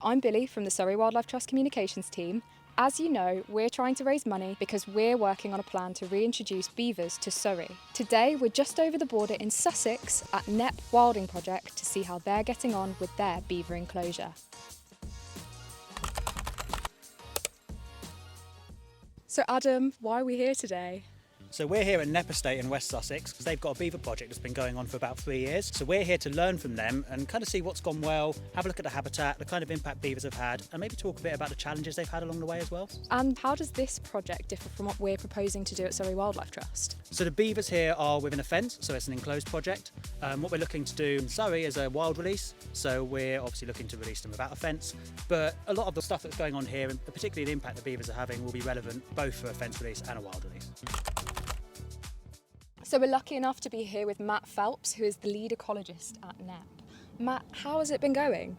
I'm Billy from the Surrey Wildlife Trust communications team. As you know, we're trying to raise money because we're working on a plan to reintroduce beavers to Surrey. Today, we're just over the border in Sussex at Knepp Wilding Project to see how they're getting on with their beaver enclosure. So Adam, why are we here today? So we're here at Knepp Estate in West Sussex because they've got a beaver project that's been going on for about 3 years. So we're here to learn from them and kind of see what's gone well, have a look at the habitat, the kind of impact beavers have had, and maybe talk a bit about the challenges they've had along the way as well. And how does this project differ from what we're proposing to do at Surrey Wildlife Trust? So the beavers here are within a fence, so it's an enclosed project. What we're looking to do in Surrey is a wild release, so we're obviously looking to release them without a fence, but a lot of the stuff that's going on here, and particularly the impact the beavers are having, will be relevant both for a fence release and a wild release. So we're lucky enough to be here with Matt Phelps, who is the lead ecologist at Knepp. Matt, how has it been going?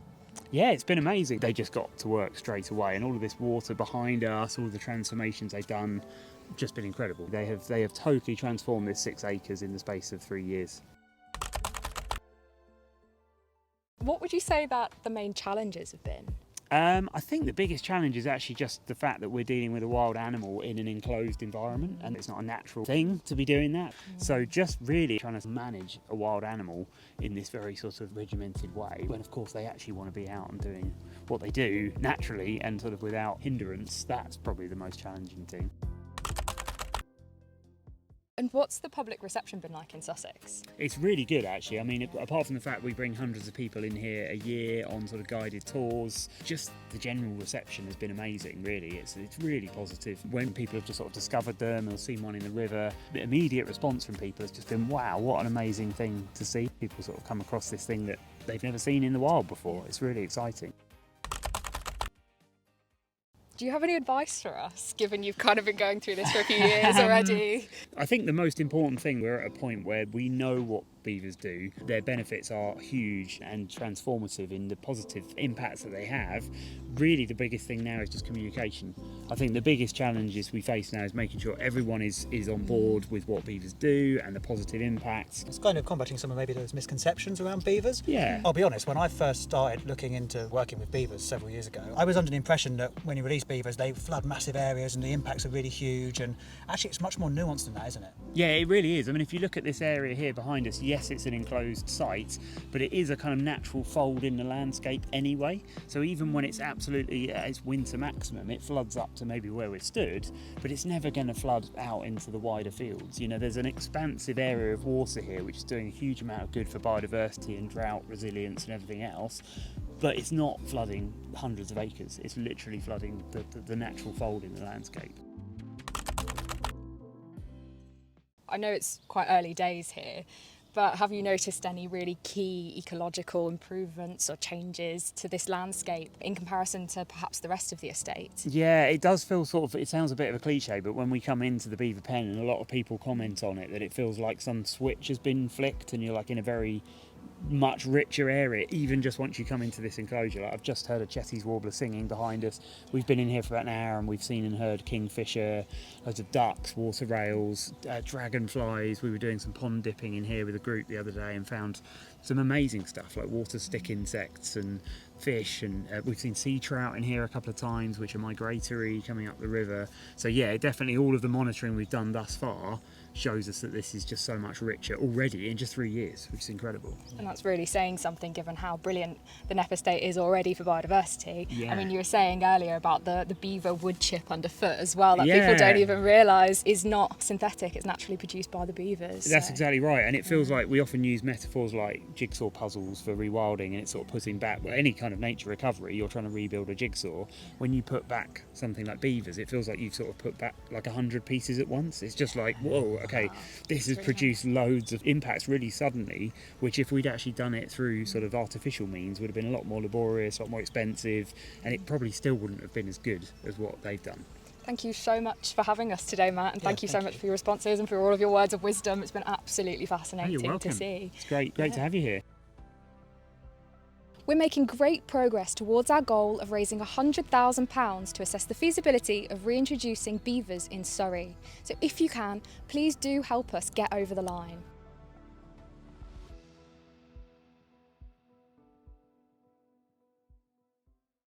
Yeah, it's been amazing. They just got to work straight away, and all of this water behind us, all of the transformations they've done, just been incredible. They have totally transformed this 6 acres in the space of 3 years. What would you say that the main challenges have been? I think the biggest challenge is actually just the fact that we're dealing with a wild animal in an enclosed environment, and it's not a natural thing to be doing that. So just really trying to manage a wild animal in this very sort of regimented way, when of course they actually want to be out and doing what they do naturally and sort of without hindrance. That's probably the most challenging thing. And what's the public reception been like in Sussex? It's really good actually. I mean, apart from the fact we bring hundreds of people in here a year on sort of guided tours, just the general reception has been amazing really. It's really positive. When people have just sort of discovered them or seen one in the river, the immediate response from people has just been, wow, what an amazing thing to see. People sort of come across this thing that they've never seen in the wild before. It's really exciting. Do you have any advice for us, given you've kind of been going through this for a few years already? I think the most important thing, we're at a point where we know what beavers do. Their benefits are huge and transformative in the positive impacts that they have. Really the biggest thing now is just communication. I think the biggest challenges we face now is making sure everyone is on board with what beavers do and the positive impacts. It's kind of combating some of maybe those misconceptions around beavers. Yeah. I'll be honest, when I first started looking into working with beavers several years ago, I was under the impression that when you release beavers, they flood massive areas and the impacts are really huge, and actually it's much more nuanced than that, isn't it? Yeah, it really is. I mean, if you look at this area here behind us, yes, it's an enclosed site, but it is a kind of natural fold in the landscape anyway. So even when it's absolutely at its winter maximum, it floods up to maybe where it stood, but it's never going to flood out into the wider fields. You know, there's an expansive area of water here which is doing a huge amount of good for biodiversity and drought resilience and everything else, but it's not flooding hundreds of acres. It's literally flooding the natural fold in the landscape. I know it's quite early days here, but have you noticed any really key ecological improvements or changes to this landscape in comparison to perhaps the rest of the estate? Yeah, it does feel sort of, it sounds a bit of a cliche, but when we come into the beaver pen and a lot of people comment on it, that it feels like some switch has been flicked and you're like in a very much richer area, even just once you come into this enclosure. Like I've just heard a Chetty's warbler singing behind us. We've been in here for about an hour and we've seen and heard kingfisher, loads of ducks, water rails, dragonflies. We were doing some pond dipping in here with a group the other day and found some amazing stuff like water stick insects and fish, and we've seen sea trout in here a couple of times, which are migratory coming up the river. So yeah, definitely all of the monitoring we've done thus far shows us that this is just so much richer already in just 3 years, which is incredible. And that's really saying something given how brilliant the Knepp estate is already for biodiversity. Yeah. I mean, you were saying earlier about the beaver wood chip underfoot as well, that Yeah. people don't even realise is not synthetic, it's naturally produced by the beavers. That's so. exactly right, and it feels like we often use metaphors like jigsaw puzzles for rewilding, and it's sort of putting back, well, any kind of nature recovery, you're trying to rebuild a jigsaw. When you put back something like beavers, it feels like you've sort of put back like 100 pieces at once. It's just like, whoa, okay, this has produced loads of impacts really suddenly, which if we'd actually done it through sort of artificial means would have been a lot more laborious, a lot more expensive, and it probably still wouldn't have been as good as what they've done. Thank you so much for having us today, Matt, and thank you so much for your responses and for all of your words of wisdom. It's been absolutely fascinating You're welcome. to see. It's great to have you here. We're making great progress towards our goal of raising £100,000 to assess the feasibility of reintroducing beavers in Surrey. So if you can, please do help us get over the line.